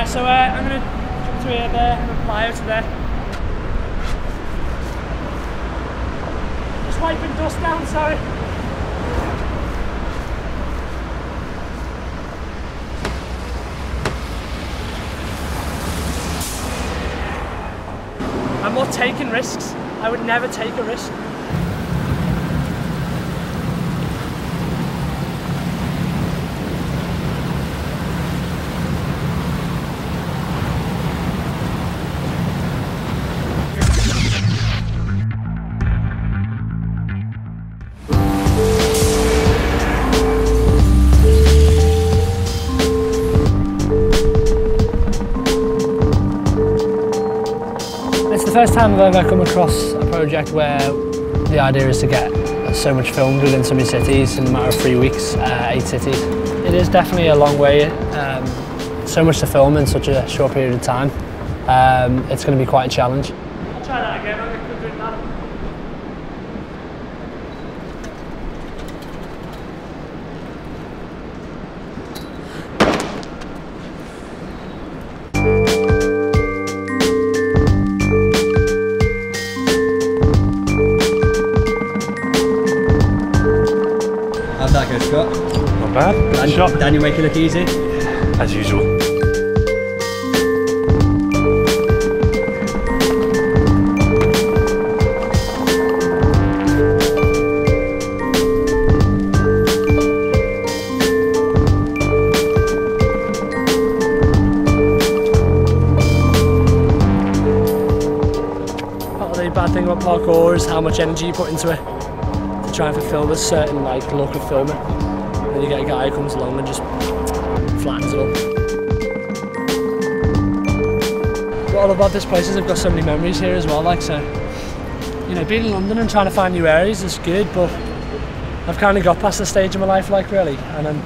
so I'm going to jump to here, there, and apply out to there. Just wiping dust down, sorry. I'm not taking risks. I would never take a risk. First time I've ever come across a project where the idea is to get so much filmed within so many cities in a matter of 3 weeks, 8 cities. It is definitely a long way, so much to film in such a short period of time. It's going to be quite a challenge. I'll try that again, I'll get good doing that. How'd that go, Scott? Not bad. Good shot. Daniel make it look easy? As usual. Part of the bad thing about parkour is how much energy you put into it. Trying to fulfill a certain look of filming, and then you get a guy who comes along and just flattens it up. What I love about this place is I've got so many memories here as well. So you know, being in London and trying to find new areas is good, but I've kind of got past the stage of my life, really, and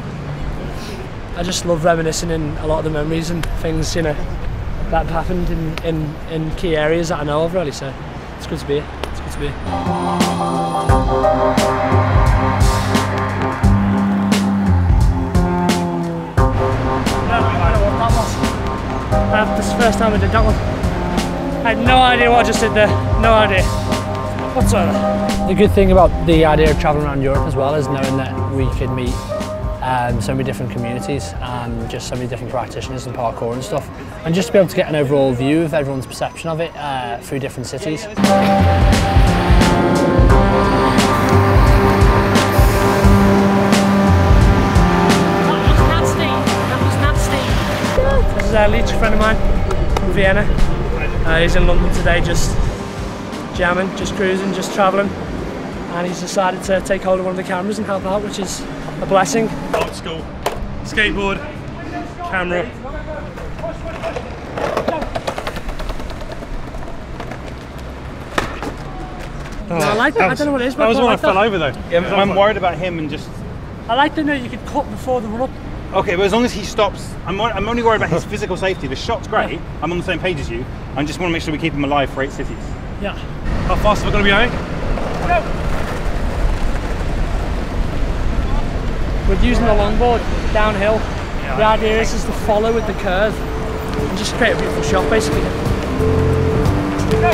I just love reminiscing in a lot of the memories and things, you know, that have happened in key areas that I know of, really. So it's good to be here. It's good to be here. This is the first time I did that one. I had no idea what I just did there. No idea whatsoever. The good thing about the idea of travelling around Europe as well is knowing that we could meet so many different communities and just so many different practitioners in parkour and stuff, and just to be able to get an overall view of everyone's perception of it through different cities. This is Leach, a friend of mine from Vienna. He's in London today, just jamming, just cruising, just travelling, and he's decided to take hold of one of the cameras and help out, which is a blessing. Old school, skateboard, camera. Oh, I like that. I don't know what it is, but that was when I like fell over though. Yeah, I'm worried about him and just... I like to know you could cut before the run up. Okay, but as long as he stops, I'm only worried about his physical safety. The shot's great, yeah. I'm on the same page as you. I just want to make sure we keep him alive for 8 cities. Yeah. How fast are we going to be going? Go! We're using the longboard downhill. Yeah, the idea is to follow with the curve and just create a beautiful shot, basically. Go!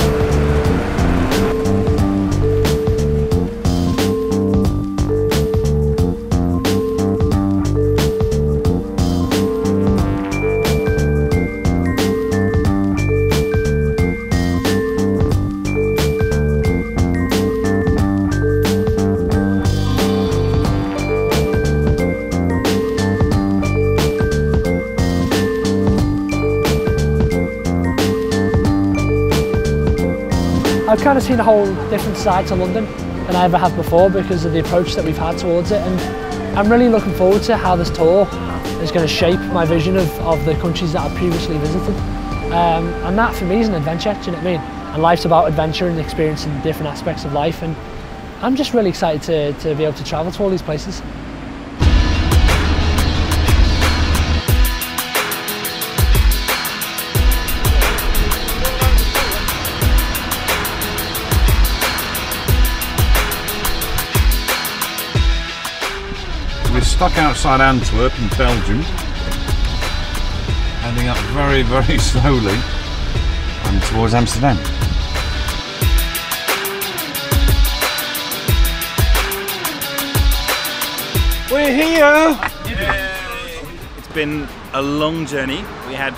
I've kind of seen a whole different side to London than I ever have before because of the approach that we've had towards it, and I'm really looking forward to how this tour is going to shape my vision of the countries that I've previously visited. And that for me is an adventure, do you know what I mean? And life's about adventure and experiencing different aspects of life, and I'm just really excited to be able to travel to all these places. We're stuck outside Antwerp in Belgium, heading up very, very slowly and towards Amsterdam. We're here! It's been a long journey. We had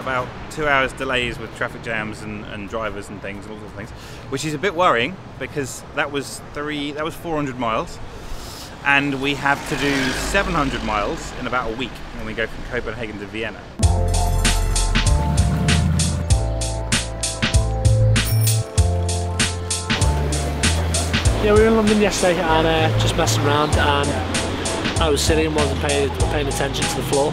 about 2 hours delays with traffic jams and drivers and things and all sorts of things, which is a bit worrying because that was 400 miles. And we have to do 700 miles in about a week when we go from Copenhagen to Vienna. Yeah, we were in London yesterday and just messing around, and I was sitting and wasn't paying attention to the floor.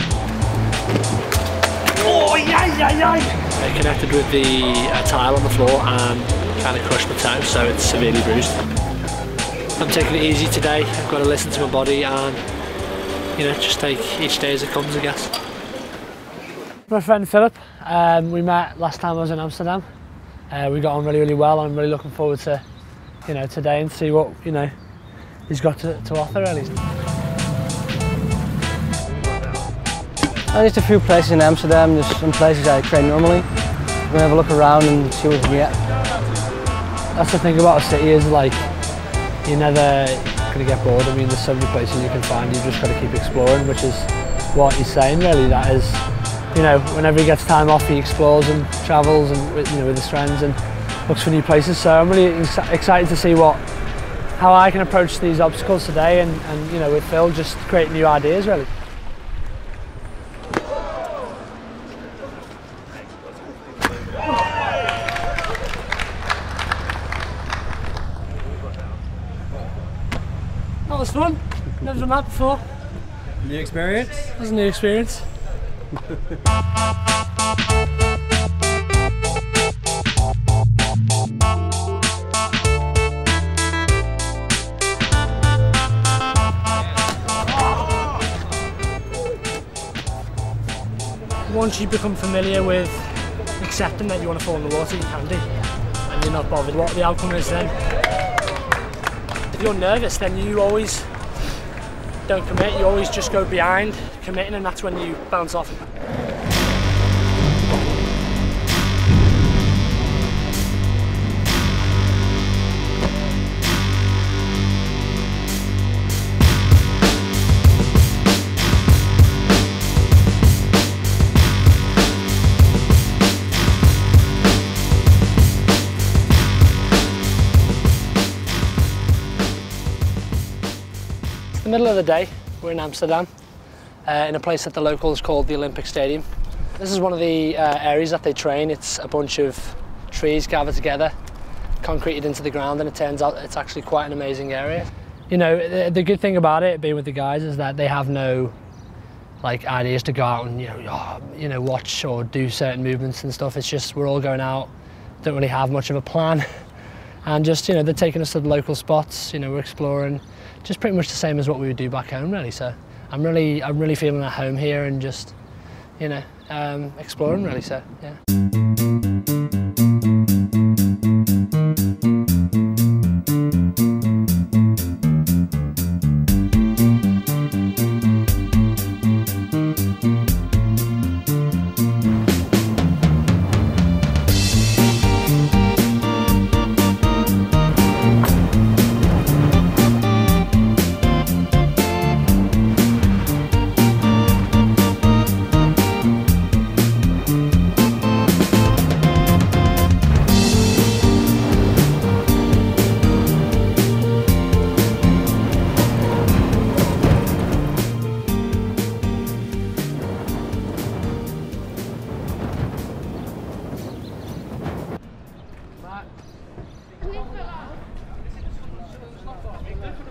Oh, I connected with the tile on the floor and kind of crushed my toe, so it's severely bruised. I'm taking it easy today. I've got to listen to my body and, you know, just take each day as it comes, I guess. My friend Philip, we met last time I was in Amsterdam. We got on really, really well, and I'm really looking forward to, you know, today and see what, you know, he's got to offer really. Just a few places in Amsterdam, just some places I train normally. We're gonna have a look around and see what we can get. That's the thing about a city is, like, you're never going to get bored. I mean, there's so many places you can find, you've just got to keep exploring, which is what he's saying really. That is, you know, whenever he gets time off, he explores and travels and, you know, with his friends and looks for new places. So I'm really excited to see how I can approach these obstacles today and you know, with Phil, just create new ideas really. That was fun. Never done that before. New experience? It was a new experience. Once you become familiar with accepting that you want to fall in the water, you can do, and you're not bothered what the outcome is then. If you're nervous, then you always don't commit, you always just go behind committing, and that's when you bounce off. The middle of the day, we're in Amsterdam, in a place that the locals call the Olympic Stadium. This is one of the areas that they train. It's a bunch of trees gathered together, concreted into the ground, and it turns out it's actually quite an amazing area. You know, the good thing about it, being with the guys, is that they have no like ideas to go out and you know watch or do certain movements and stuff. It's just we're all going out, don't really have much of a plan, and just, you know, they're taking us to the local spots. You know, we're exploring. Just pretty much the same as what we would do back home, really. So I'm really feeling at home here and just, you know, exploring really. So yeah.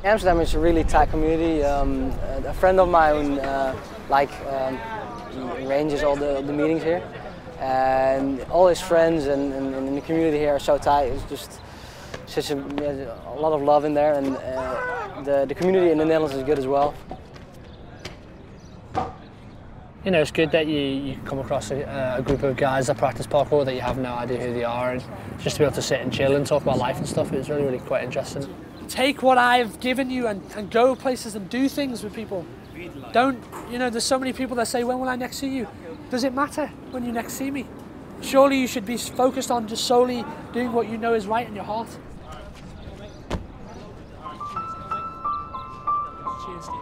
Amsterdam is a really tight community. A friend of mine, he arranges all the meetings here, and all his friends and the community here are so tight. It's just such a lot of love in there, and the community in the Netherlands is good as well. You know, it's good that you come across a group of guys that practice parkour that you have no idea who they are, and just to be able to sit and chill and talk about life and stuff, it's really quite interesting. Take what I've given you and go places and do things with people. Don't, you know, there's so many people that say, when will I next see you? Does it matter when you next see me? Surely you should be focused on just solely doing what you know is right in your heart. Cheers, Steve.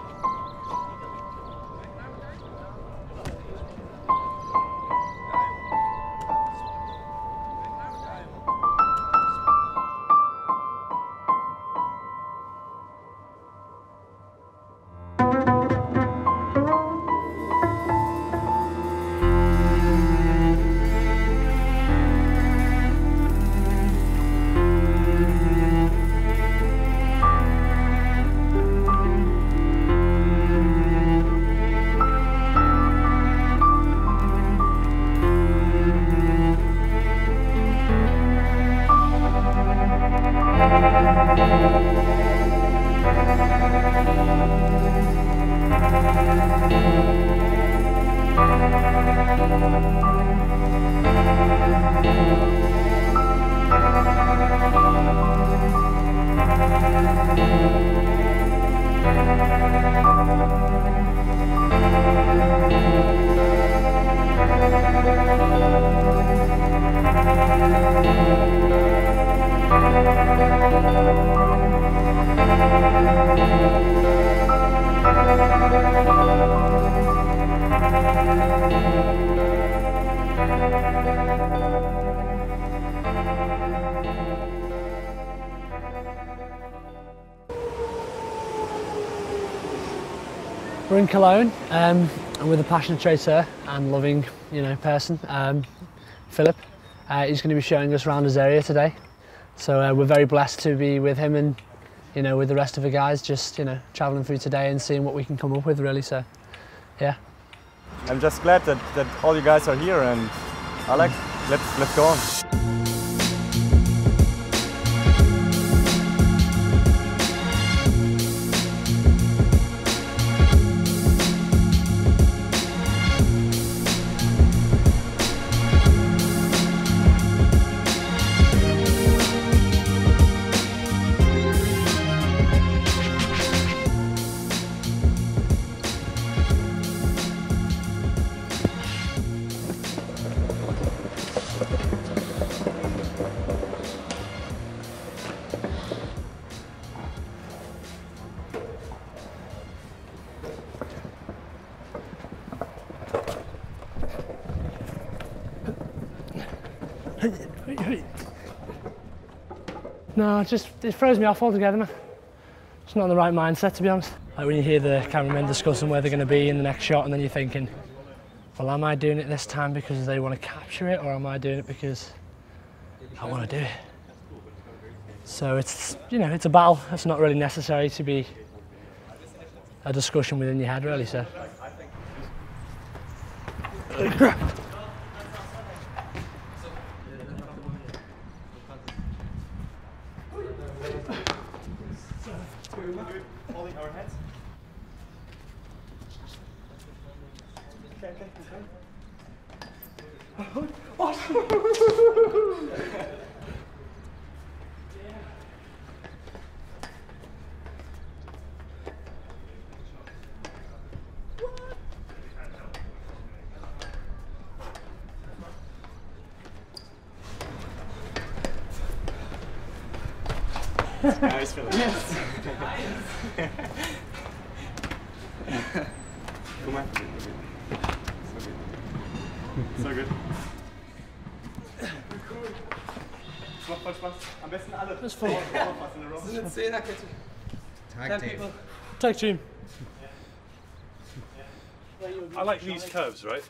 We're in Cologne, and with a passionate tracer and loving, person, Philip. He's going to be showing us around his area today. So we're very blessed to be with him and, with the rest of the guys, just, traveling through today and seeing what we can come up with, really. So, yeah. I'm just glad that all you guys are here, and Alex, let's go on. No, it throws me off altogether, man. It's not in the right mindset, to be honest. Like when you hear the cameramen discussing where they're going to be in the next shot, and then you're thinking, well, am I doing it this time because they want to capture it, or am I doing it because I want to do it? So it's, it's a battle. It's not really necessary to be a discussion within your head, really, so. Holding our heads. Okay. Nice feeling. Yes. Come on. So good. Spaß. Am besten alle. That's full. Tag team. Tag team. I like these curves, right?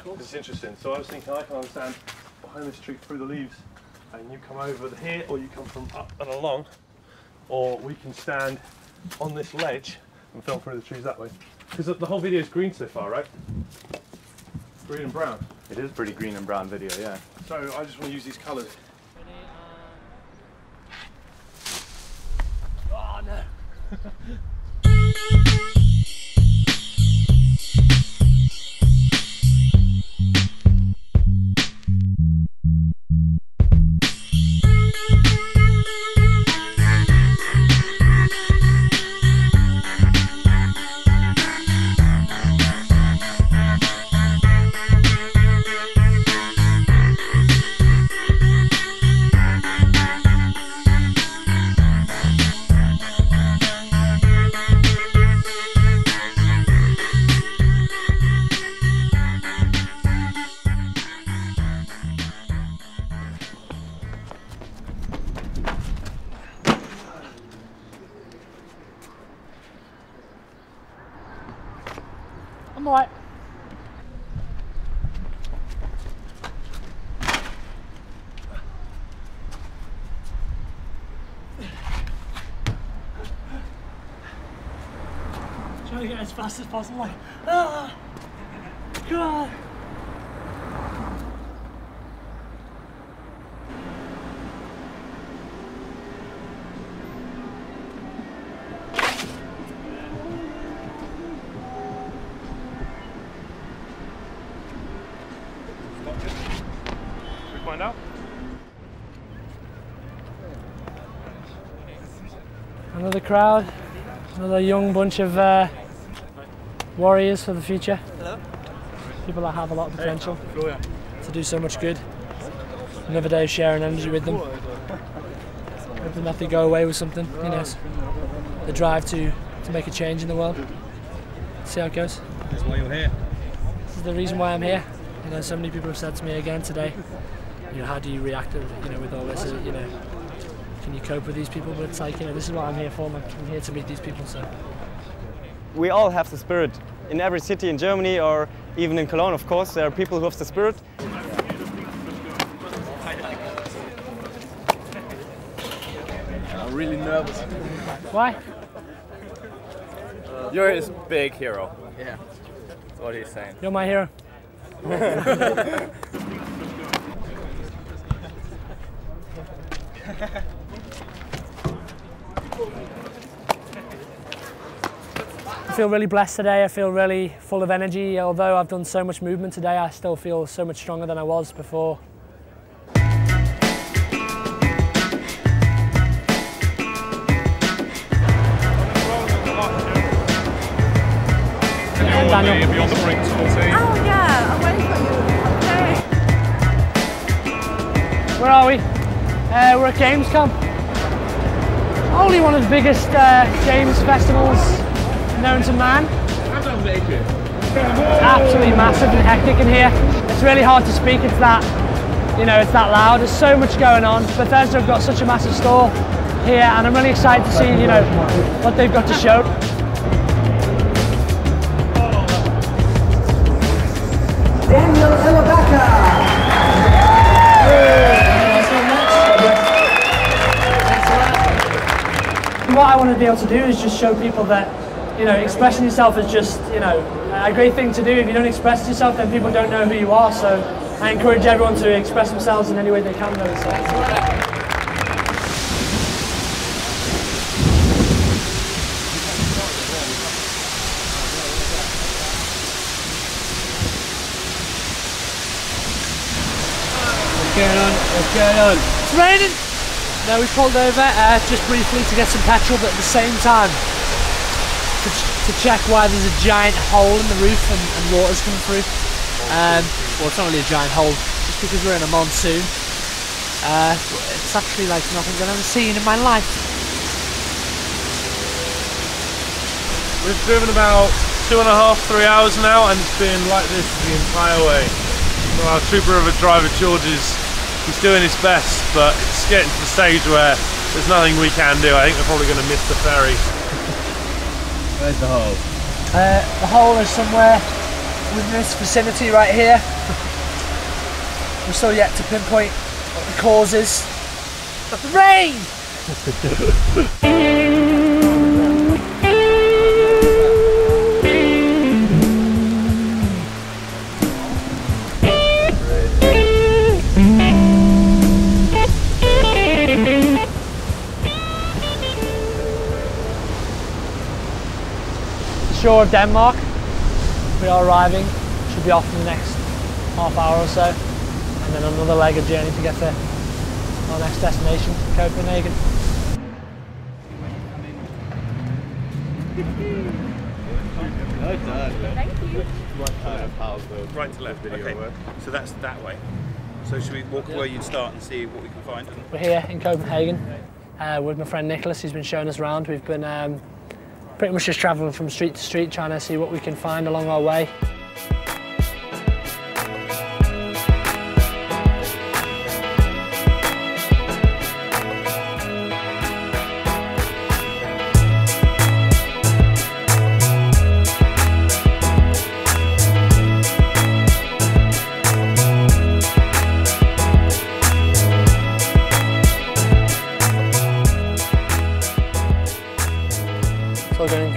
Cool. It's interesting. So I was thinking I can understand behind this tree through the leaves, and you come over here, or you come from up and along, or we can stand on this ledge and film through the trees that way. Because the whole video is green so far, right? Green and brown. It is pretty green and brown video, yeah. So I just want to use these colours. Oh no. I'm alright. Trying to get as fast as possible, like, ah, God. Should we find out? Another crowd, another young bunch of warriors for the future. Hello. People that have a lot of potential to do so much good. Another day of sharing energy with them. Hoping that they go away with something, you know, the drive to make a change in the world. See how it goes. That's why you're here. This is the reason why I'm here. You know, so many people have said to me again today, you know, how do you react, you know, with all this, you know, can you cope with these people? But it's like, you know, this is what I'm here for. I'm here to meet these people, so. We all have the spirit. In every city in Germany or even in Cologne, of course, there are people who have the spirit. I'm really nervous. Why? You're his big hero. Yeah. That's what he's saying. You're my hero. I feel really blessed today. I feel really full of energy. Although I've done so much movement today, I still feel so much stronger than I was before. Daniel. Be on the Brink Tour team. Oh yeah, I'm waiting for you. Okay. Where are we? We're at Gamescom. Only one of the biggest games festivals known to man. Absolutely massive and hectic in here. It's really hard to speak. It's that, you know, it's that loud. There's so much going on. Bethesda have got such a massive store here, and I'm really excited to see, you know, what they've got to show. Ilabaca. What I want to be able to do is just show people that, you know, expressing yourself is just, you know, a great thing to do. If you don't express yourself, then people don't know who you are. So I encourage everyone to express themselves in any way they can. What's going on? What's going on? It's raining. No, we pulled over just briefly to get some petrol, but at the same time to check why there's a giant hole in the roof and water's coming through. Well, it's not really a giant hole, just because we're in a monsoon. It's actually like nothing I've ever seen in my life. We've driven about 2.5, 3 hours now, and it's been like this the entire way. Well, our trooper of a driver, George, he's doing his best, but it's getting to the stage where there's nothing we can do. I think we're probably going to miss the ferry. Where's the hole? The hole is somewhere within this vicinity right here. We're still yet to pinpoint what the cause is. The rain! Shore of Denmark. We are arriving. Should be off in the next half hour or so, and then another leg of journey to get to our next destination, Copenhagen. Thank you. Right to left video. Okay. So that's that way. So should we walk where you'd start and see what we can find? We're here in Copenhagen with my friend Nicholas. He's been showing us around. We've been pretty much just travelling from street to street, trying to see what we can find along our way.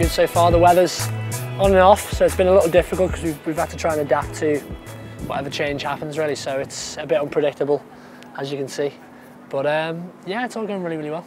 good so far. The weather's on and off, so it's been a little difficult because we've had to try and adapt to whatever change happens really, so it's a bit unpredictable, as you can see. But yeah, it's all going really, really well.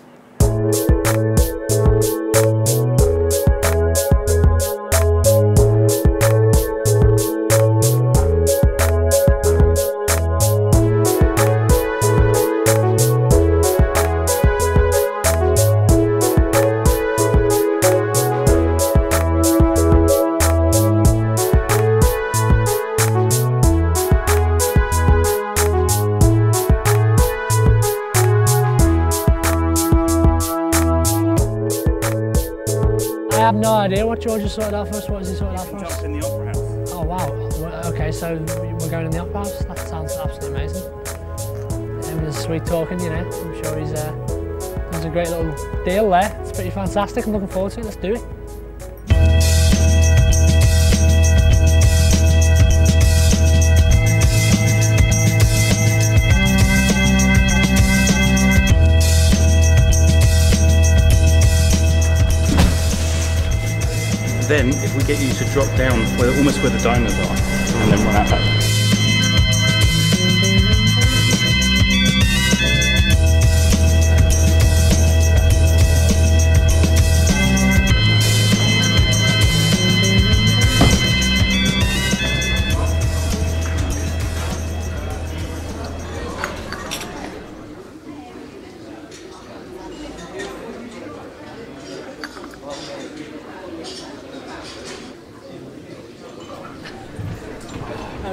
I have no idea what George has sorted out for us. What has he sorted out for us? Jumped in the opera house. Oh wow, okay, so we're going in the opera house? That sounds absolutely amazing. Him and his sweet talking, you know, I'm sure there's a great little deal there. It's pretty fantastic, I'm looking forward to it, let's do it. Then, if we get you to drop down almost where the diners are, and then run out back.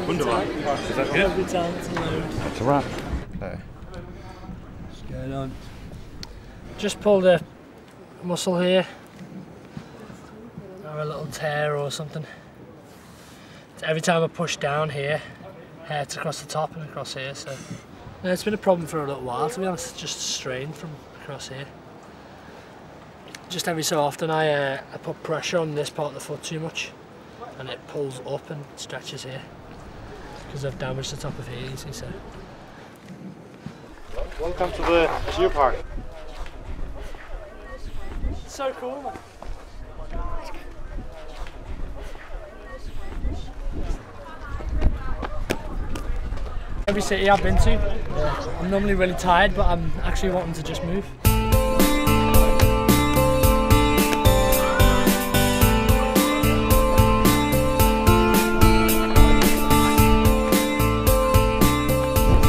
Wonderful. Is that good? Every time it's a load. That's a wrap. What's going on? Just pulled a muscle here, or a little tear or something. So every time I push down here, hurts across the top and across here. So no, it's been a problem for a little while, to be honest. It's just a strain from across here. Just every so often I put pressure on this part of the foot too much, and it pulls up and stretches here because I've damaged the top of here, you see. So. Welcome to the Geo Park. So cool, man. Every city I've been to, I'm normally really tired, but I'm actually wanting to just move.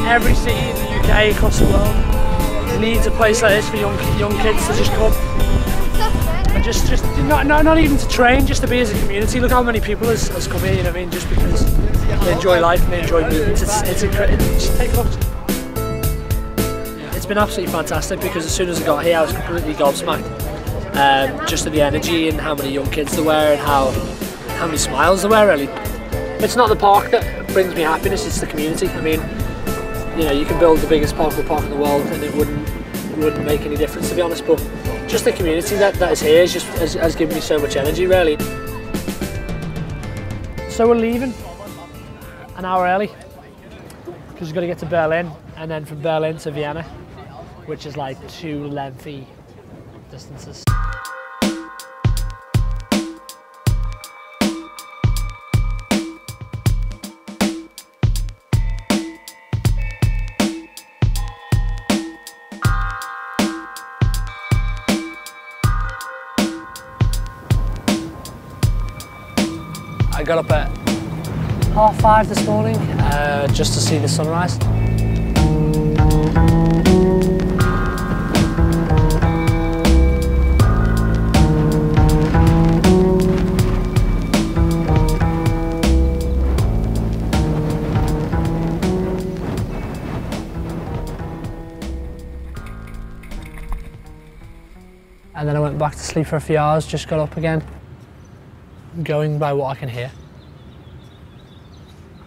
Every city in the UK, across the world, needs a place like this for young kids to just come and just not even to train, just to be as a community. Look how many people has come here, you know what I mean, just because they enjoy life and they enjoy movement. It's incredible. Just take a look. It's been absolutely fantastic because as soon as I got here I was completely gobsmacked, just at the energy and how many young kids there were and how many smiles there were, really. It's not the park that brings me happiness, it's the community. I mean, you know, you can build the biggest parkour park in the world and it wouldn't make any difference, to be honest, but just the community that is here has given me so much energy, really. So we're leaving an hour early because we've got to get to Berlin, and then from Berlin to Vienna, which is like 2 lengthy distances. I got up at 5:30 this morning just to see the sunrise. And then I went back to sleep for a few hours, just got up again. Going by what I can hear,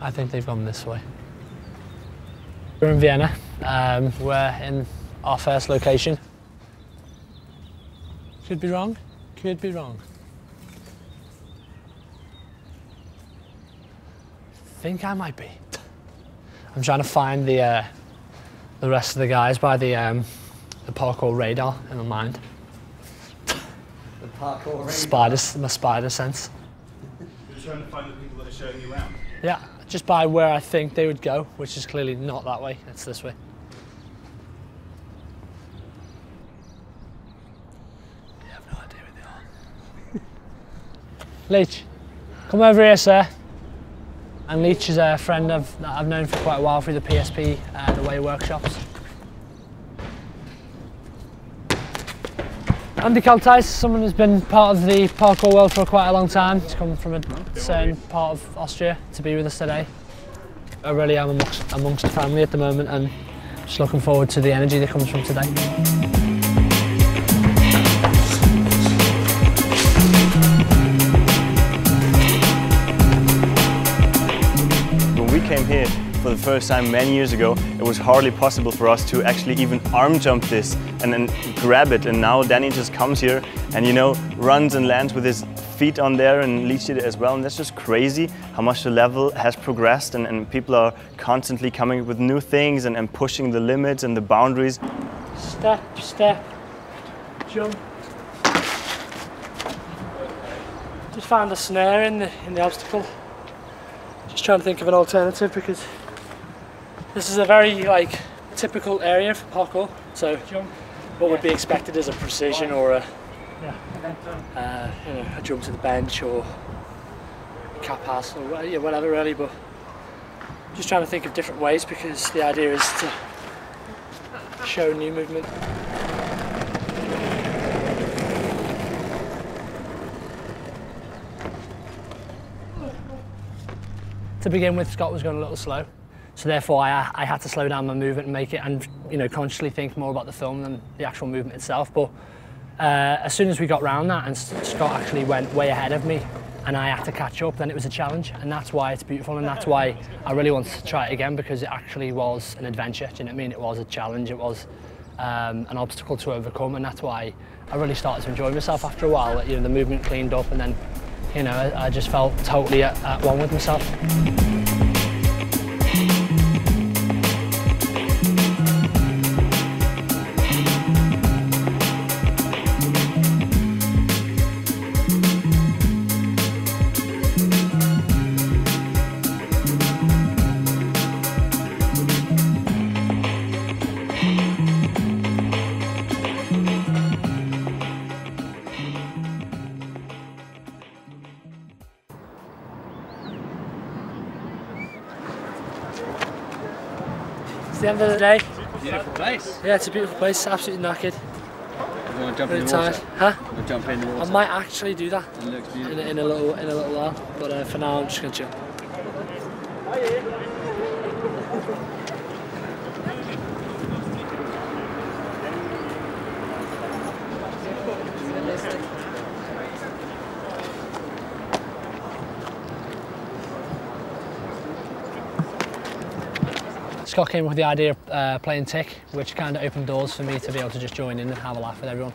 I think they've gone this way. We're in Vienna. We're in our first location. Could be wrong. Could be wrong. I think I might be. I'm trying to find the rest of the guys by the parkour radar in my mind. my spider sense. You're trying to find the people that are showing you around? Yeah, just by where I think they would go, which is clearly not that way, it's this way. You have no idea where they are. Leach, come over here, sir. And Leach is a friend that I've known for quite a while through the PSP, the Way workshops. Andy Kaltais, someone who's been part of the parkour world for quite a long time. He's come from a certain part of Austria to be with us today. I really am amongst the family at the moment, and just looking forward to the energy that comes from today. Came here for the first time many years ago, it was hardly possible for us to actually even arm jump this and then grab it, and now Danny just comes here and, you know, runs and lands with his feet on there, and Leach did it as well, and that's just crazy how much the level has progressed, and people are constantly coming up with new things and pushing the limits and the boundaries. Step, step, jump. Just found a snare in the obstacle. Just trying to think of an alternative, because this is a very typical area for parkour. So what would be expected is a precision or a a jump to the bench or a cap pass or whatever really. But just trying to think of different ways, because the idea is to show new movement. To begin with, Scott was going a little slow, so therefore I had to slow down my movement and make it, and consciously think more about the film than the actual movement itself. But as soon as we got round that and Scott actually went way ahead of me and I had to catch up, then it was a challenge, and that's why it's beautiful, and that's why I really wanted to try it again, because it actually was an adventure. Do you know what I mean? It was a challenge, it was an obstacle to overcome, and that's why I really started to enjoy myself after a while. The movement cleaned up, and then I just felt totally at one with myself. It's the end of the day. Beautiful place. Yeah, it's a beautiful place. Absolutely knackered. You want to jump in the water? Huh? You want to jump in the water? I might actually do that. It looks beautiful. In a little while. But for now, I'm just gonna chill. Scott came up with the idea of playing Tick, which kind of opened doors for me to be able to just join in and have a laugh with everyone.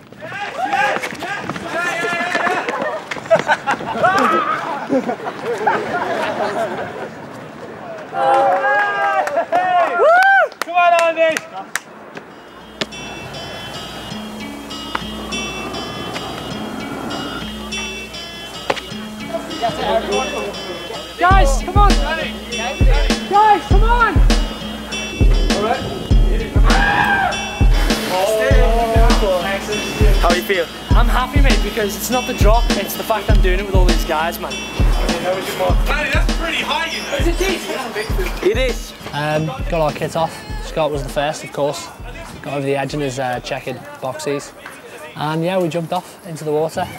Come on, Andy! Guys, come on! Guys, come on! How do you feel? I'm happy, mate, because it's not the drop, it's the fact I'm doing it with all these guys, man. Manny, that's pretty high, you know. Is it decent? It is. Got our kit off. Scott was the first, of course. Got over the edge in his checkered boxies. And yeah, we jumped off into the water. 3,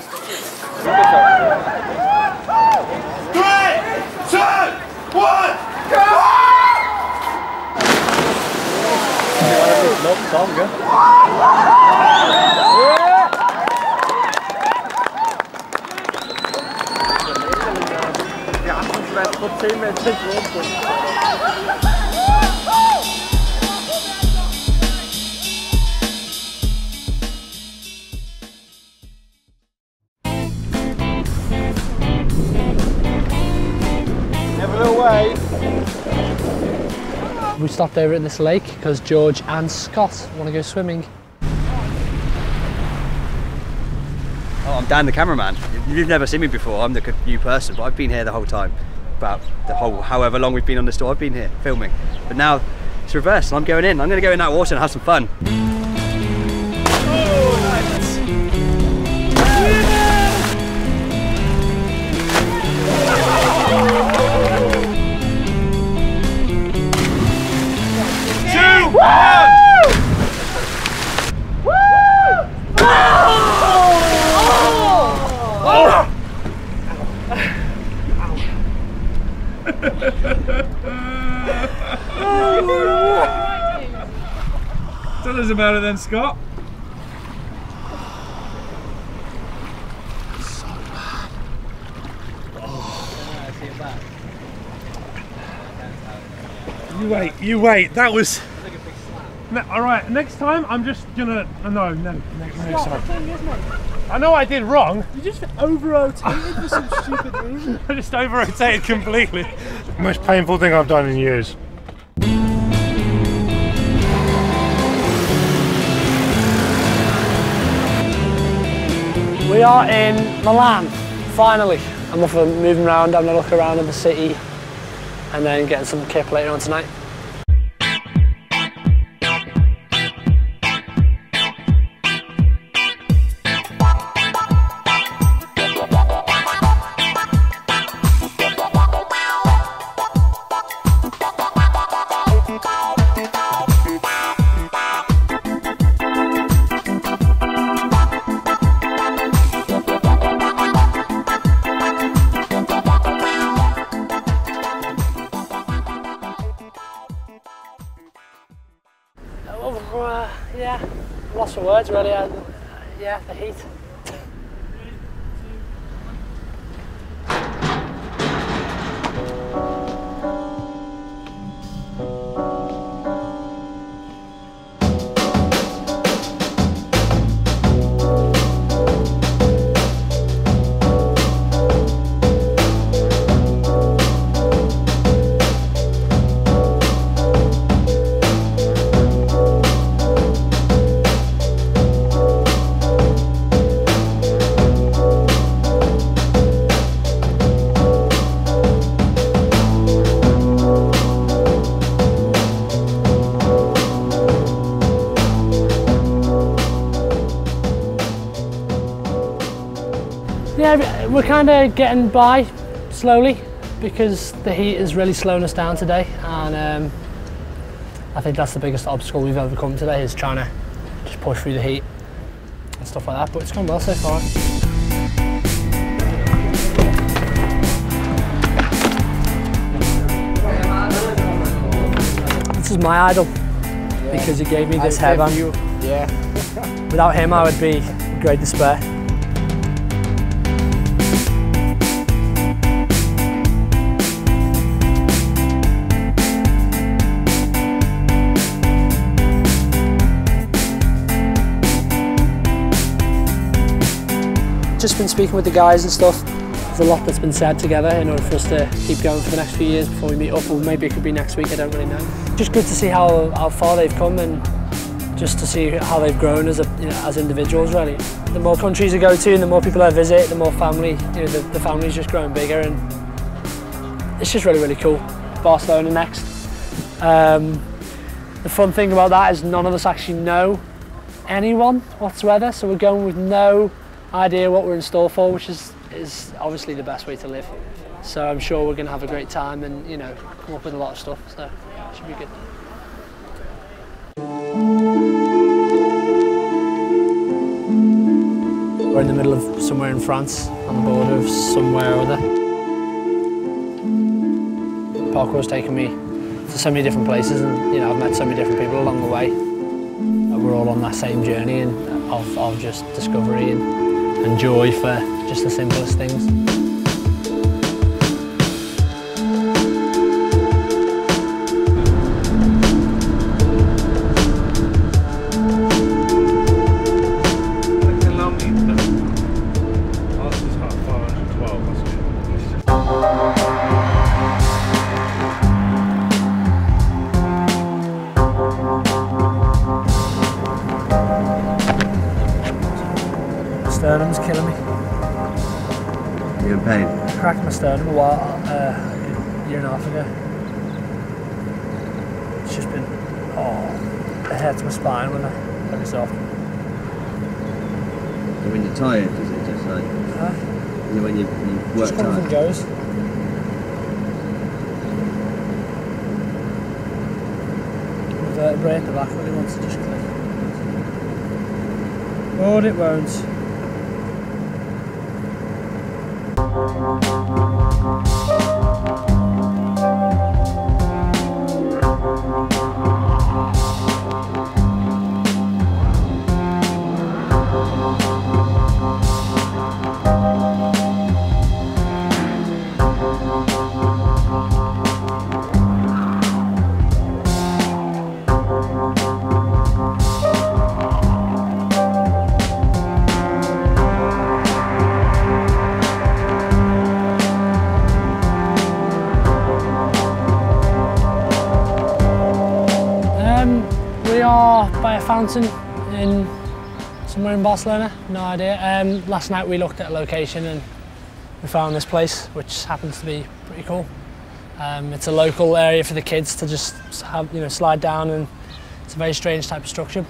2, 1, go! We stopped over at this lake because George and Scott want to go swimming. Oh, I'm Dan, the cameraman. You've never seen me before. I'm the new person, but I've been here the whole time. About the whole, however long we've been on the tour, I've been here filming. But now it's reversed, and I'm going in. I'm going to go in that water and have some fun. Tell us about it then, Scott. You wait, that was... No, alright, next time I'm just gonna... No, next time. I know I did wrong. You just over-rotated for some stupid reason. I just over-rotated completely. Most painful thing I've done in years. We are in Milan, finally. I'm off for moving around, having a look around in the city, and then getting some kip later on tonight. Yeah, lost for words really. Yeah, the heat. Yeah, we're kind of getting by slowly because the heat is really slowing us down today, and I think that's the biggest obstacle we've overcome today, is trying to just push through the heat and stuff like that, but it's gone well so far. This is my idol because he gave me this hairband. Yeah. Without him I would be in great despair. Just been speaking with the guys and stuff. There's a lot that's been said together in order for us to keep going for the next few years before we meet up, or maybe it could be next week, I don't really know. Just good to see how far they've come, and just to see how they've grown as as individuals really. The more countries I go to and the more people I visit, the more family, the family's just growing bigger, and it's just really, really cool. Barcelona next. The fun thing about that is none of us actually know anyone whatsoever, so we're going with no idea what we're in store for, which is obviously the best way to live. So I'm sure we're going to have a great time and come up with a lot of stuff, so it should be good. We're in the middle of somewhere in France, on the border of somewhere or other. Parkour's taken me to so many different places, and I've met so many different people along the way. We're all on that same journey of just discovery and joy for just the simplest things. Sternum's killing me. You're in pain? I cracked my sternum a year and a half ago. It's just been, it hurts my spine when I put this off. So when you're tired, is it just like, when you work just comes hard? and goes. The vertebrae at the back really wants to just click. But it won't. We are by a fountain in somewhere in Barcelona, no idea. Last night we looked at a location and we found this place, which happens to be pretty cool. It's a local area for the kids to just have, slide down, and it's a very strange type of structure.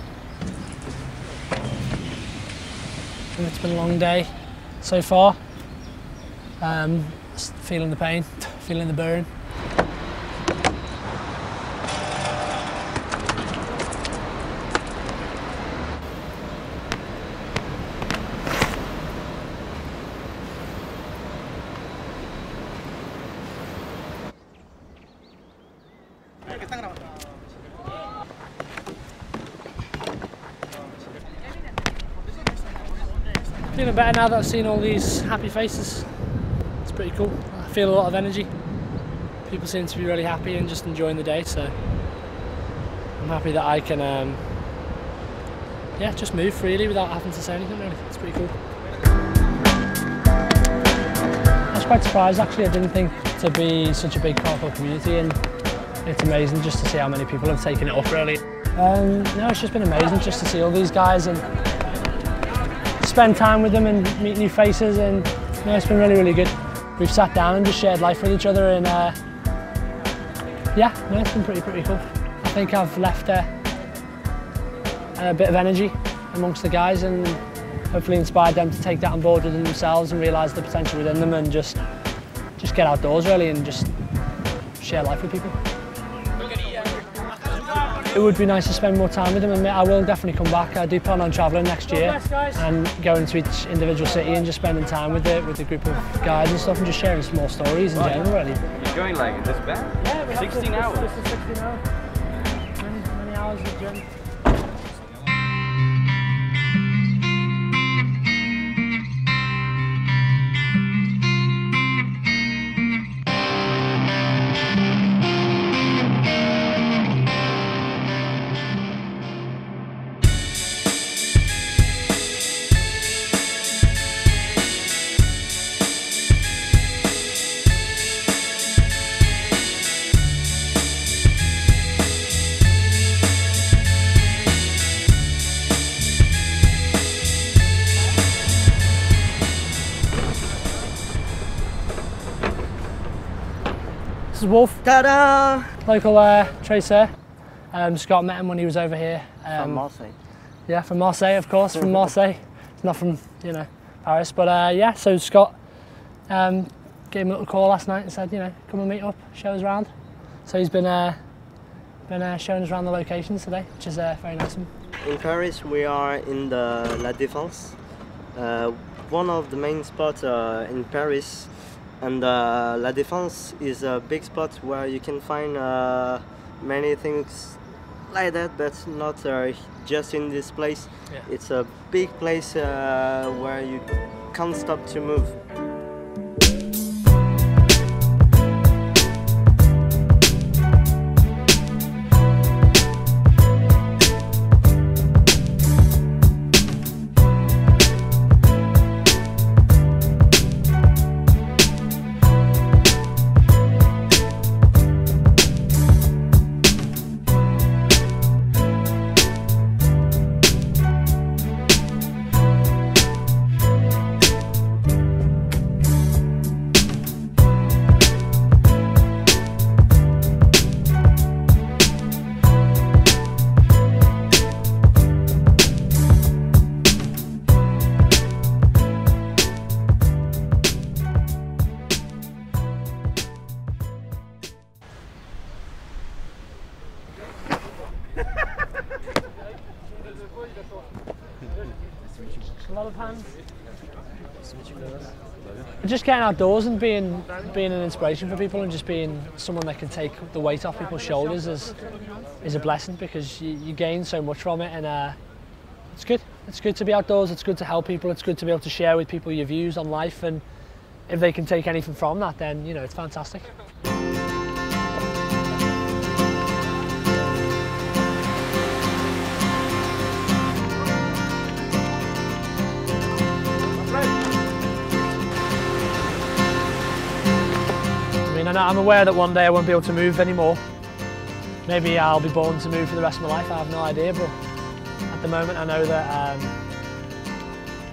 And it's been a long day so far. Feeling the pain, feeling the burn. Feeling better now that I've seen all these happy faces. It's pretty cool. I feel a lot of energy. People seem to be really happy and just enjoying the day, so I'm happy that I can just move freely without having to say anything really. It's pretty cool. I was quite surprised actually. I didn't think to be such a big parkour community, and it's amazing just to see how many people have taken it up really. No, it's just been amazing just to see all these guys and spend time with them and meet new faces, and it's been really, really good. We've sat down and just shared life with each other, and it's been pretty cool. I think I've left a bit of energy amongst the guys, and hopefully inspired them to take that on board within themselves and realise the potential within them, and just get outdoors really and just share life with people. It would be nice to spend more time with them, and I will definitely come back. I do plan on travelling next year and going to each individual city and just spending time with the group of guys and stuff, and just sharing some more stories in general really. You're going like this back? Yeah, 16 hours. This is 16 hours. Many hours of journey. This is Wolf. Ta-da! Local tracer. Scott met him when he was over here. From Marseille. Yeah, from Marseille, of course, from Marseille. It's not from, Paris. But so Scott gave him a little call last night and said, come and meet up, show us around. So he's been showing us around the locations today, which is very nice of him. In Paris, we are in the La Défense, one of the main spots in Paris. And La Défense is a big spot where you can find many things like that, but not just in this place. Yeah. It's a big place where you can't stop to move. A lot of hands. Just getting outdoors and being an inspiration for people and just being someone that can take the weight off people's shoulders is a blessing, because you gain so much from it, and it's good. It's good to be outdoors, it's good to help people, it's good to be able to share with people your views on life, and if they can take anything from that, then you know, it's fantastic. I'm aware that one day I won't be able to move anymore. Maybe I'll be born to move for the rest of my life, I have no idea, but at the moment I know that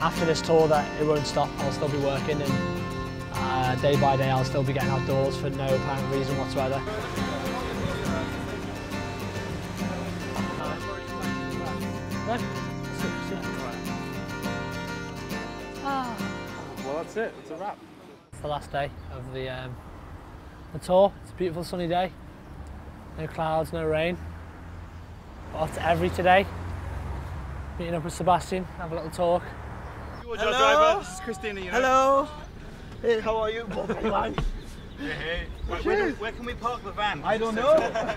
after this tour that it won't stop. I'll still be working, and day by day I'll still be getting outdoors for no apparent reason whatsoever. Well, that's it. It's a wrap. It's the last day of the tour. It's a beautiful sunny day. No clouds, no rain. Hot every today. Meeting up with Sebastian, have a little talk. Hello. Driver. This is Christina. You know. Hello. Hey, how are you? Hey. Where can we park the van? I don't know.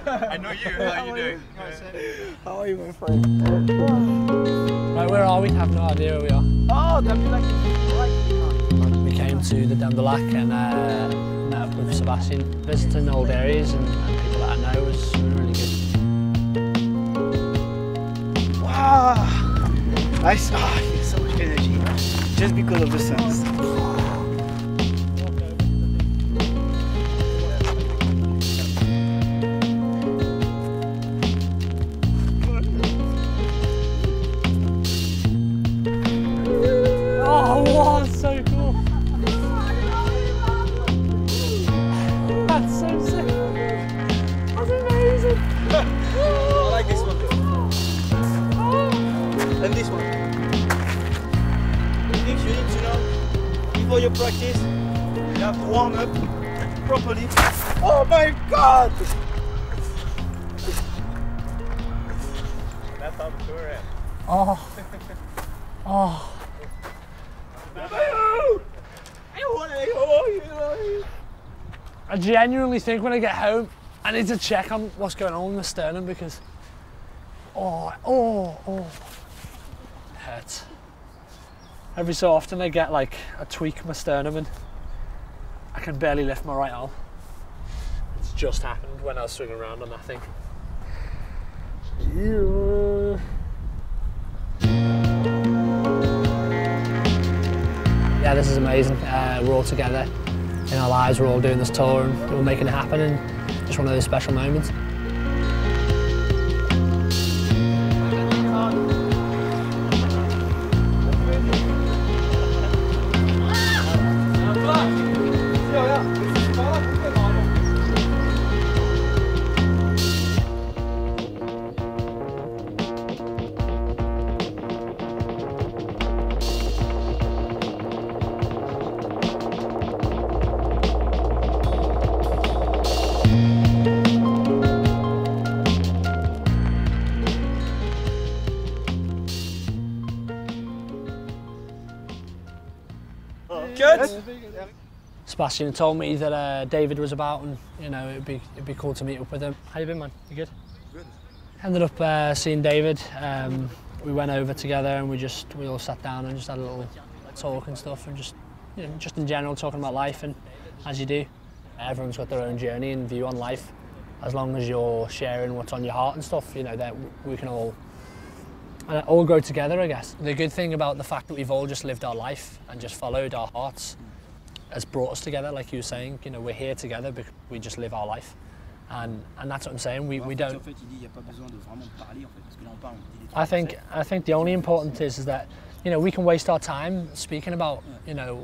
I know you. How are you doing? How are you, my friend? Right, where are we? I have no idea where we are. Oh, We came to the Dundalak and met up with Sebastian, visiting old areas and people that I know. Was really good. Wow! I feel so much energy just because of the sense. Oh, wow, so cool! That's so sick! That's amazing! I like this one. And this one. Things you need to know before your practice, you have to warm up properly. Oh my god! That's how the tour is. Oh. Oh. I genuinely think when I get home, I need to check on what's going on with my sternum, because it hurts. Every so often I get like a tweak in my sternum and I can barely lift my right arm. It's just happened when I was swinging around on that thing. Yeah, this is amazing. We're all together in our lives, we're all doing this tour and we're making it happen, and just one of those special moments. Good. Sebastian told me that David was about, and you know it'd be cool to meet up with him. How you been, man? You good? Good. Ended up seeing David. We went over together and we all sat down and just had a little talk and stuff, and just in general talking about life, and as you do. Everyone's got their own journey and view on life. As long as you're sharing what's on your heart and stuff, you know, that we can all grow together, I guess. The good thing about the fact that we've all just lived our life and just followed our hearts has brought us together, like you were saying. You know, we're here together because we just live our life. And that's what I'm saying, we don't... I think the only important is that, you know, we can waste our time speaking about, you know,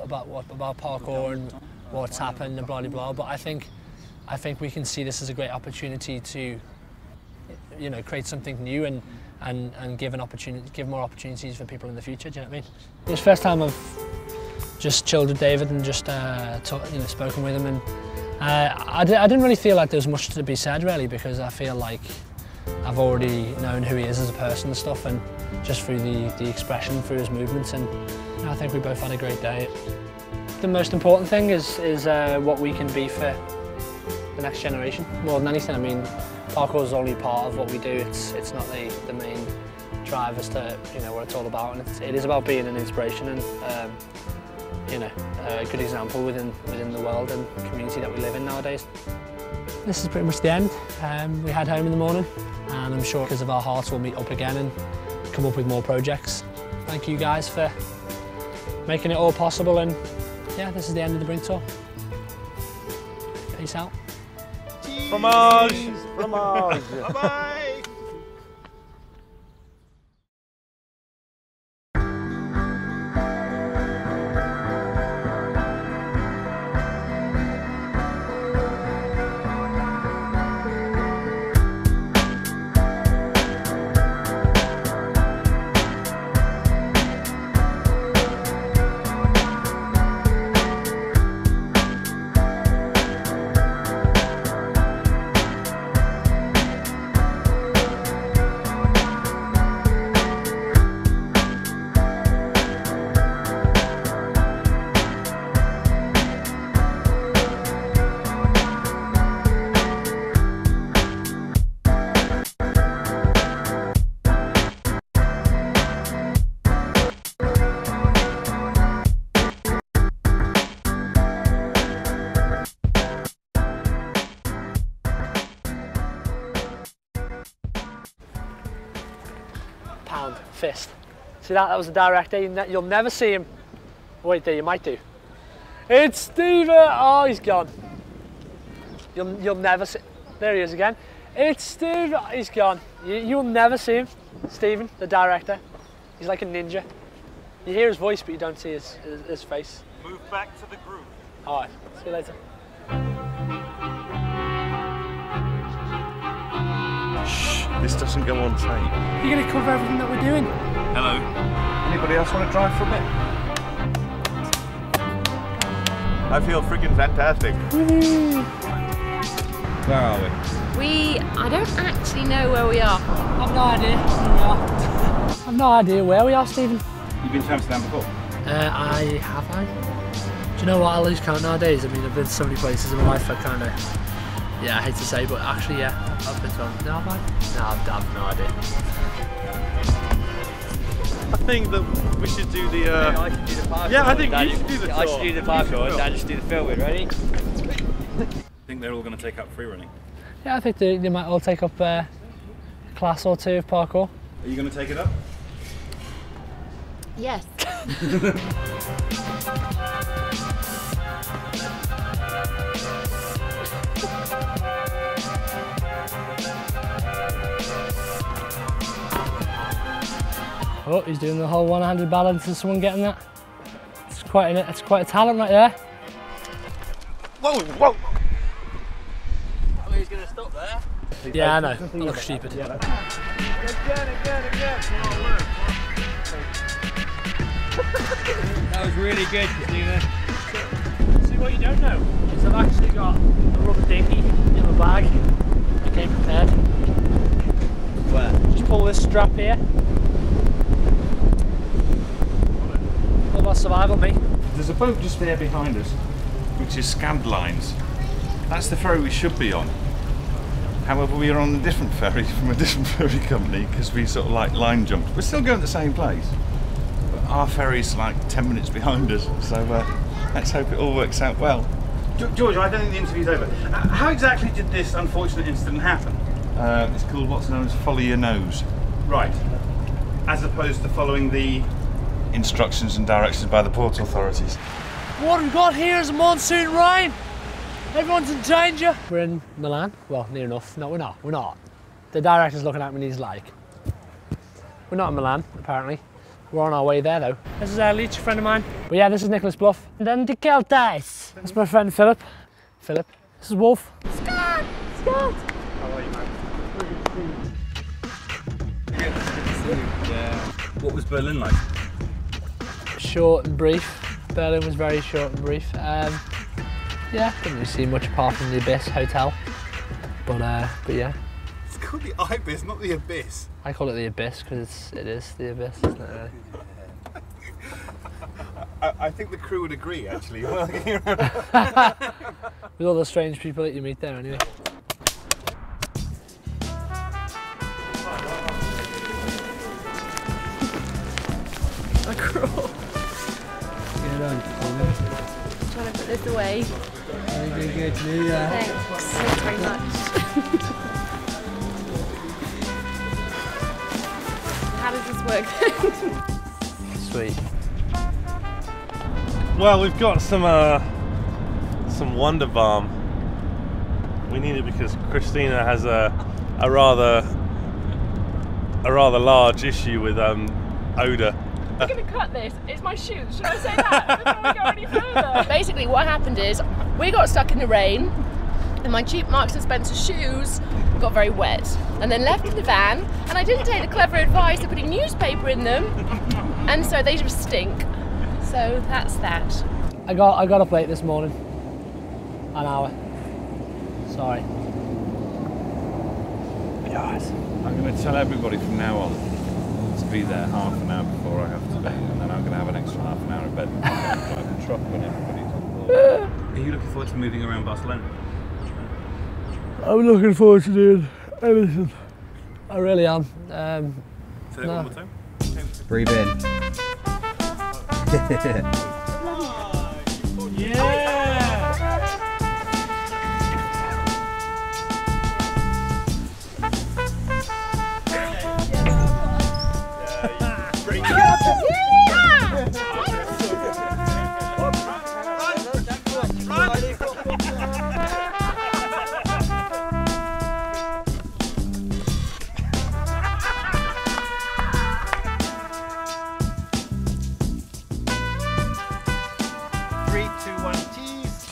about parkour and what's happened and blah, blah, blah, but I think we can see this as a great opportunity to, you know, create something new and give more opportunities for people in the future. Do you know what I mean? It's the first time I've just chilled with David and just spoken with him, and I didn't really feel like there was much to be said really, because I feel like I've already known who he is as a person and stuff, and just through the expression, through his movements, and you know, I think we both had a great day. The most important thing is what we can be for the next generation. More than anything, I mean, parkour is only part of what we do. It's not the main drive as to, you know, what it's all about, and it is about being an inspiration and you know, a good example within the world and community that we live in nowadays. This is pretty much the end. We head home in the morning, and I'm sure because of our hearts we'll meet up again and come up with more projects. Thank you guys for making it all possible, and yeah, this is the end of the Brink Tour. Peace out. Fromage! Fromage! Bye-bye! Pound, fist. See that? That was the director. You'll never see him. Wait there, you might do. It's Steven! Oh, he's gone. You'll never see. There he is again. It's Steven! He's gone. You'll never see him. Steven, the director. He's like a ninja. You hear his voice, but you don't see his face. Move back to the group. All right. See you later. This doesn't go on tape. You're going to cover everything that we're doing. Hello. Anybody else want to drive for a bit? I feel freaking fantastic. Where are we? I don't actually know where we are. I've no idea where we are. I've no idea where we are, Stephen. You've been to Amsterdam before? I have. Do you know what? I lose count nowadays. I mean, I've been to so many places in my life. I kind of, yeah, I hate to say, but actually, yeah, I've been to Amsterdam. No, have I? No, I've no idea. I think that we should do the. I should do the parkour. Yeah, I think you should do the tour. I should do the parkour and Dan just do the filming. Ready? I think they're all going to take up free running. Yeah, I think they might all take up a class or two of parkour. Are you going to take it up? Yes. Oh, he's doing the whole one-handed balance. Is someone getting that? It's quite a talent right there. Whoa, whoa! Oh, he's going to stop there. Yeah, I know. I look stupid. Again. That was really good, Christina. See, what you don't know is I've actually got a rubber dinghy in my bag. I came prepared. Where? Just pull this strap here. All about survival, mate. There's a boat just there behind us, which is Scand Lines. That's the ferry we should be on. However, we are on a different ferry from a different ferry company because we sort of like line jumped. We're still going to the same place, but our ferry's like 10 minutes behind us, so let's hope it all works out well. George, I don't think the interview's over. How exactly did this unfortunate incident happen? It's called what's known as follow your nose. Right. As opposed to following the Instructions and directions by the port authorities. What we've got here is a monsoon rain. Everyone's in danger. We're in Milan. Well, near enough. No, we're not. We're not. The director's looking at me and he's like, we're not in Milan, apparently. We're on our way there, though. This is Leach, a friend of mine. But yeah, this is Nicholas Bluff. And then the Keltais. That's my friend Philip. Philip. This is Wolf. Scott! Scott! How are you, man? Yeah. What was Berlin like? Short and brief. Berlin was very short and brief. Yeah, didn't really see much apart from the Abyss Hotel. But yeah. It's called the Ibis, not the Abyss. I call it the Abyss because it is the Abyss, isn't it really? I think the crew would agree, actually. With all the strange people that you meet there, anyway. A crawl. Get on. Trying to put this away. Very good. Thanks. Thanks very much. How does this work? Sweet. Well, we've got some Wonder Balm. We need it because Christina has a rather large issue with odour. I'm going to cut this. It's my shoes. Should I say that before we go any further? Basically, what happened is we got stuck in the rain, and my cheap Marks and Spencer shoes got very wet, and then left in the van. And I didn't take the clever advice of putting newspaper in them, and so they just stink. So that's that. I got up late this morning. An hour. Sorry. Yes. I'm going to tell everybody from now on to be there half an hour before I have to be, and then I'm going to have an extra half an hour in bed. Drive the truck when everybody's on board. Are you looking forward to moving around Barcelona? I'm looking forward to doing anything. I really am. Say that one more time. Breathe in.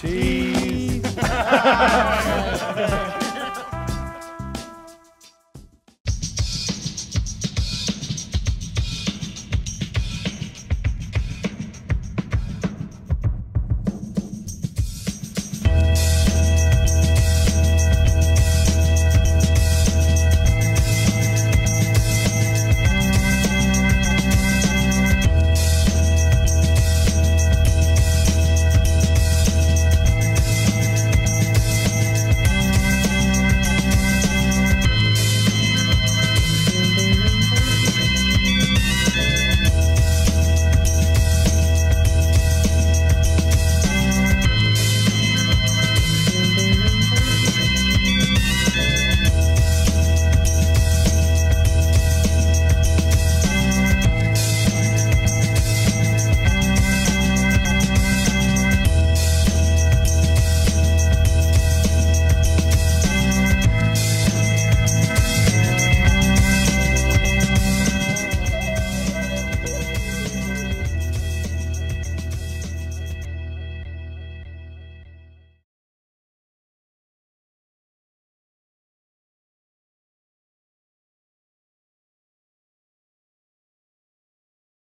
Cheese.